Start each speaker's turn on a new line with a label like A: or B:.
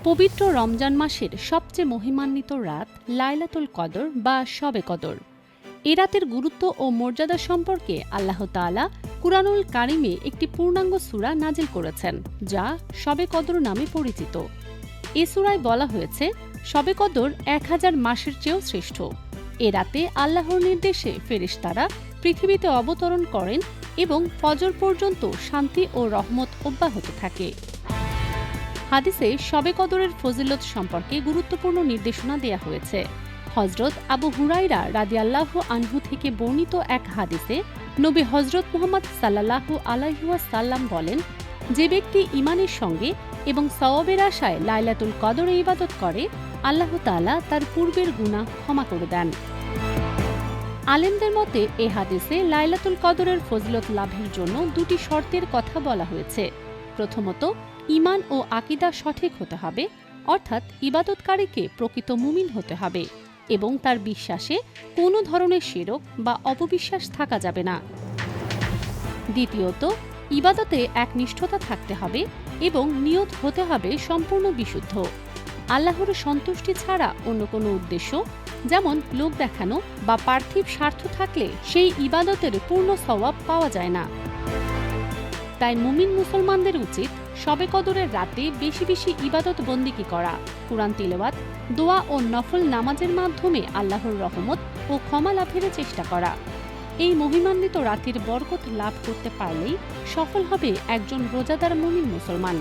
A: পবিত্র রমজান মাসের সবচেয়ে মহিমান্বিত রাত লাইলাতুল কদর বা শবে কদর। এ রাতের গুরুত্ব ও মর্যাদা সম্পর্কে আল্লাহ তাআলা কুরআনুল কারিমে একটি পূর্ণাঙ্গ সূরা নাজিল করেছেন, যা শবে কদর নামে পরিচিত। এ সূরায় বলা হয়েছে, শবে কদর 1000 মাসের চেয়েও শ্রেষ্ঠ। এ রাতে আল্লাহর নির্দেশে ফেরেশতারা পৃথিবীতে অবতরণ করেন এবং ফজর পর্যন্ত শান্তি ও রহমত অব্যাহত থাকে। হাদিসে শবে কদরের ফজিলত সম্পর্কে গুরুত্বপূর্ণ নির্দেশনা দেয়া হয়েছে। হজরত আবু হুরায়রা রাদিয়াল্লাহু আনহু থেকে বর্ণিত এক হাদিসে নবী হজরত মুহাম্মদ সাল্লাল্লাহু আলাইহি ওয়াসাল্লাম বলেন, যে ব্যক্তি ঈমানের সঙ্গে এবং সওয়াবের আশায় লাইলাতুল কদরে ইবাদত করে, আল্লাহ তাআলা তার পূর্বের গুনাহ ক্ষমা করে দেন। আলেমদের মতে এ হাদিসে লাইলাতুল কদরের ফজিলত লাভের জন্য দুটি শর্তের কথা বলা হয়েছে। প্রথমত, ঈমান ও আকীদা সঠিক হতে হবে, অর্থাৎ ইবাদতকারীকে প্রকৃত মুমিন হতে হবে এবং তার বিশ্বাসে কোনো ধরনের শিরক বা অপবিশ্বাস থাকা যাবে না। দ্বিতীয়ত, ইবাদতে একনিষ্ঠতা থাকতে হবে এবং নিয়ত হতে হবে সম্পূর্ণ বিশুদ্ধ। আল্লাহর সন্তুষ্টি ছাড়া অন্য কোনো উদ্দেশ্য, যেমন লোক দেখানো বা পার্থিব স্বার্থ থাকলে সেই ইবাদতের পূর্ণ সওয়াব পাওয়া যায় না। তাই মুমিন মুসলমানদের উচিত শবে কদরের রাতে বেশি বেশি ইবাদত বন্দিগি করা, কুরআন তিলাওয়াত, দোয়া ও নফল নামাজের মাধ্যমে আল্লাহর রহমত ও ক্ষমা লাভের চেষ্টা করা। এই মহিমান্বিত রাতের বরকত লাভ করতে পারলেই সফল হবে একজন রোজাদার মুমিন মুসলমান।